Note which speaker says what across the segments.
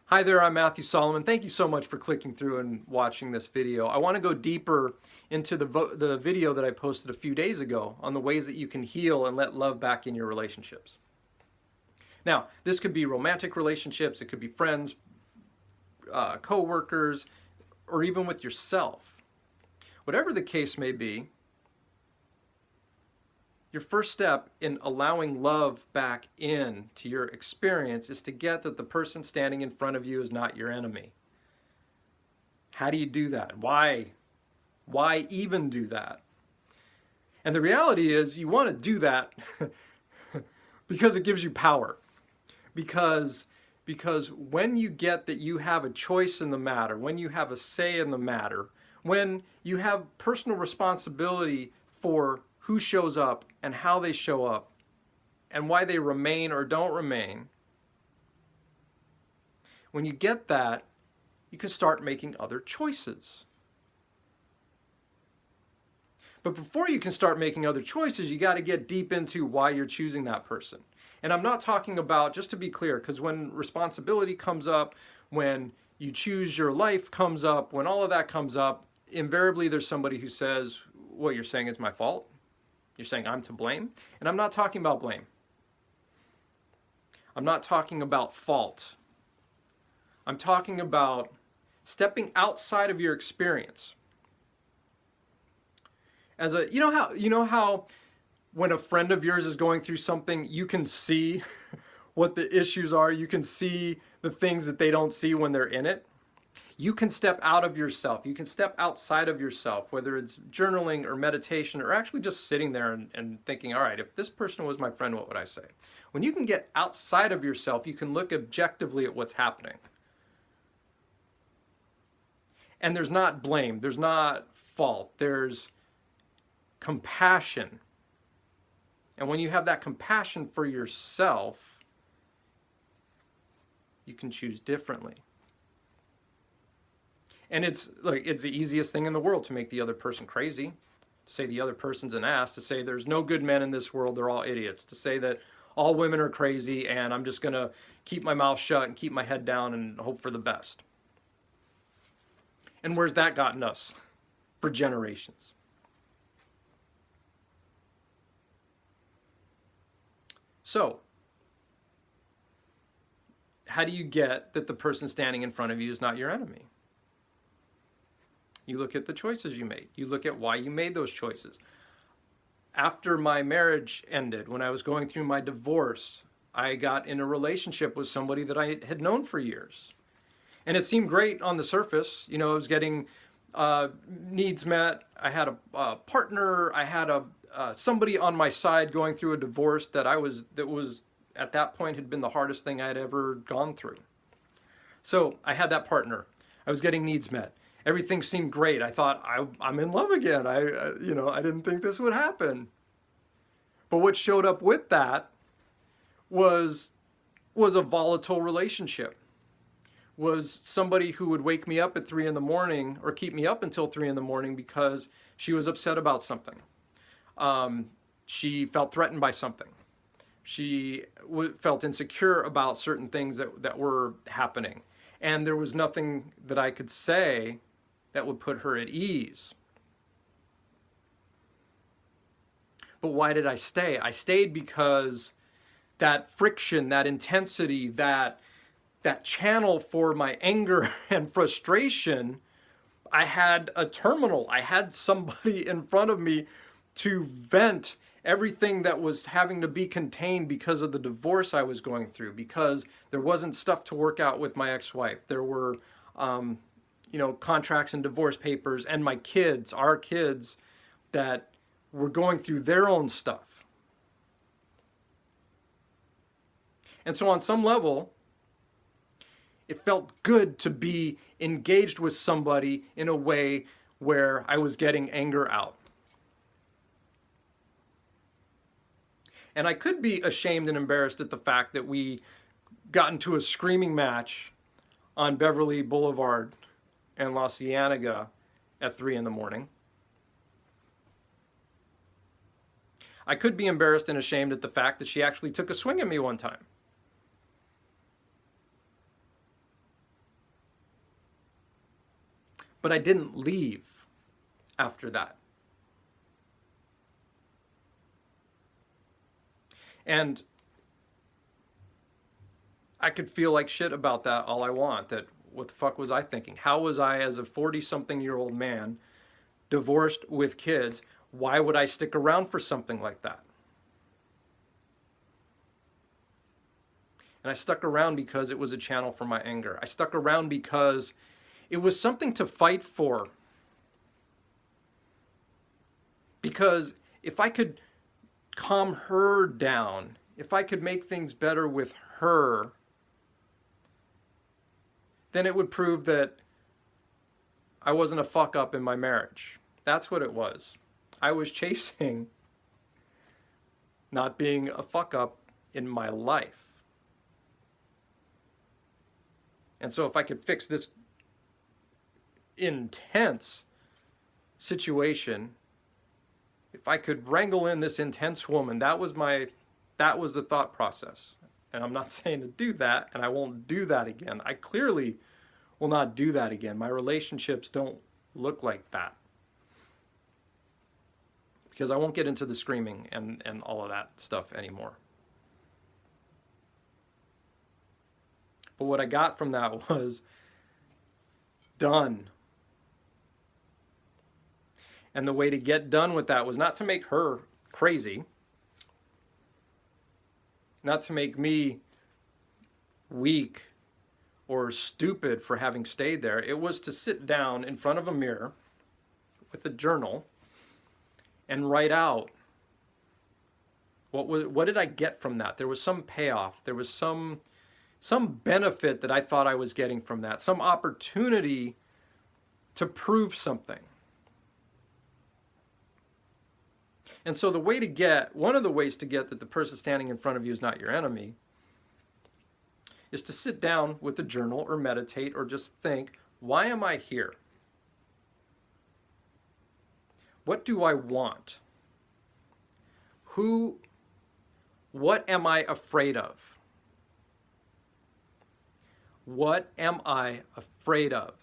Speaker 1: Hi there, I'm Matthew Solomon. Thank you so much for clicking through and watching this video. I want to go deeper into the video that I posted a few days ago on the ways that you can heal and let love back in your relationships. Now, this could be romantic relationships, it could be friends, co-workers, or even with yourself. Whatever the case may be, your first step in allowing love back in to your experience is to get that the person standing in front of you is not your enemy. How do you do that? Why? Why even do that? And the reality is you want to do that because it gives you power. Because when you get that you have a choice in the matter, when you have a say in the matter, when you have personal responsibility for who shows up and how they show up and why they remain or don't remain, when you get that, you can start making other choices. But before you can start making other choices, you got to get deep into why you're choosing that person. And I'm not talking about, just to be clear, because when responsibility comes up, when you choose your life comes up, when all of that comes up, invariably there's somebody who says, what you're saying is my fault. You're saying I'm to blame. And I'm not talking about blame. I'm not talking about fault. I'm talking about stepping outside of your experience. You know how when a friend of yours is going through something, you can see what the issues are, you can see the things that they don't see when they're in it. You can step out of yourself. You can step outside of yourself, whether it's journaling or meditation or actually just sitting there and thinking, all right, if this person was my friend, what would I say? When you can get outside of yourself, you can look objectively at what's happening. And there's not blame, there's not fault, there's compassion. And when you have that compassion for yourself, you can choose differently. And it's the easiest thing in the world to make the other person crazy, to say the other person's an ass, to say there's no good men in this world, they're all idiots, to say that all women are crazy and I'm just going to keep my mouth shut and keep my head down and hope for the best. And where's that gotten us for generations? So, how do you get that the person standing in front of you is not your enemy? You look at the choices you made. You look at why you made those choices. After my marriage ended, when I was going through my divorce, I got in a relationship with somebody that I had known for years. And it seemed great on the surface. You know, I was getting needs met. I had a partner. I had somebody on my side going through a divorce that was at that point had been the hardest thing I had ever gone through. So I had that partner. I was getting needs met. Everything seemed great. I thought I'm in love again. I didn't think this would happen. But what showed up with that was a volatile relationship. Was somebody who would wake me up at 3 in the morning or keep me up until 3 in the morning because she was upset about something. She felt threatened by something. She felt insecure about certain things that were happening. And there was nothing that I could say that would put her at ease. But why did I stay? I stayed because that friction, that intensity, that channel for my anger and frustration, I had a terminal. I had somebody in front of me to vent everything that was having to be contained because of the divorce I was going through, because there wasn't stuff to work out with my ex-wife. There were, contracts and divorce papers, and my kids, our kids, that were going through their own stuff. And so on some level, it felt good to be engaged with somebody in a way where I was getting anger out. And I could be ashamed and embarrassed at the fact that we got into a screaming match on Beverly Boulevard and La Cienega at 3 in the morning. I could be embarrassed and ashamed at the fact that she actually took a swing at me one time. but I didn't leave after that. And I could feel like shit about that all I want. That what the fuck was I thinking? How was I, as a 40-something-year-old man, divorced with kids, why would I stick around for something like that? And I stuck around because it was a channel for my anger. I stuck around because it was something to fight for. Because if I could calm her down, if I could make things better with her, then it would prove that I wasn't a fuck up in my marriage. That's what it was. I was chasing not being a fuck up in my life. And so if I could fix this intense situation, if I could wrangle in this intense woman, that was the thought process. And I'm not saying to do that, and I won't do that again. I clearly will not do that again. My relationships don't look like that. Because I won't get into the screaming and all of that stuff anymore. But what I got from that was done. And the way to get done with that was not to make her crazy, not to make me weak or stupid for having stayed there. It was to sit down in front of a mirror with a journal and write out what did I get from that. There was some payoff. There was some benefit that I thought I was getting from that, some opportunity to prove something. And so one of the ways to get that the person standing in front of you is not your enemy is to sit down with a journal or meditate or just think, why am I here? What do I want? What am I afraid of? What am I afraid of?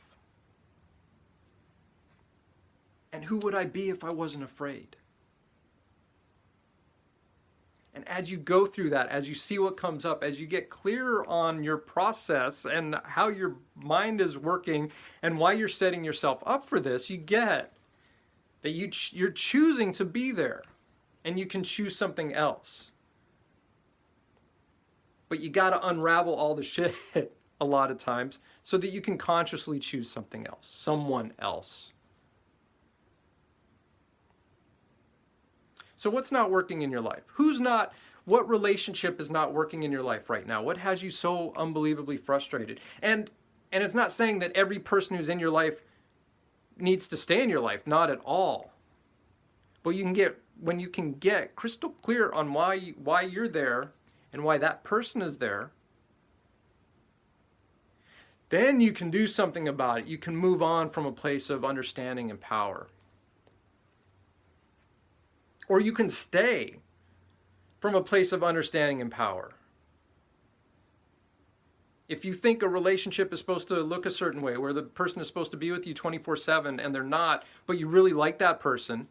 Speaker 1: And who would I be if I wasn't afraid? And as you go through that, as you see what comes up, as you get clearer on your process and how your mind is working and why you're setting yourself up for this, you get that you're choosing to be there and you can choose something else. But you got to unravel all the shit a lot of times so that you can consciously choose something else, someone else. So what's not working in your life? What relationship is not working in your life right now? What has you so unbelievably frustrated? And it's not saying that every person who's in your life needs to stay in your life, not at all. But when you can get crystal clear on why you're there and why that person is there, then you can do something about it. You can move on from a place of understanding and power. Or you can stay from a place of understanding and power. If you think a relationship is supposed to look a certain way, where the person is supposed to be with you 24/7 and they're not, but you really like that person,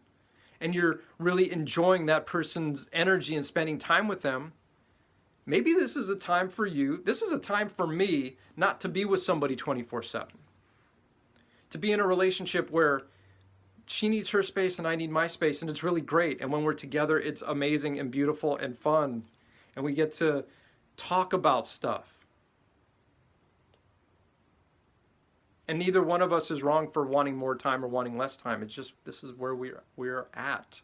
Speaker 1: and you're really enjoying that person's energy and spending time with them, maybe this is a time for you, this is a time for me not to be with somebody 24/7. To be in a relationship where she needs her space and I need my space, and it's really great. And when we're together, it's amazing and beautiful and fun. And we get to talk about stuff. And neither one of us is wrong for wanting more time or wanting less time. It's just, this is where we're at.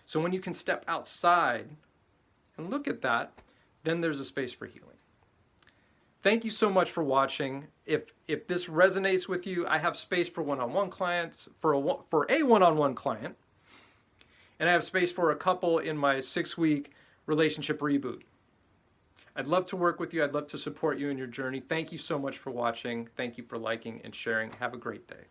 Speaker 1: So when you can step outside and look at that, then there's a space for healing. Thank you so much for watching. If this resonates with you, I have space for one-on-one clients, for a one-on-one client, and I have space for a couple in my 6-week relationship reboot. I'd love to work with you. I'd love to support you in your journey. Thank you so much for watching. Thank you for liking and sharing. Have a great day.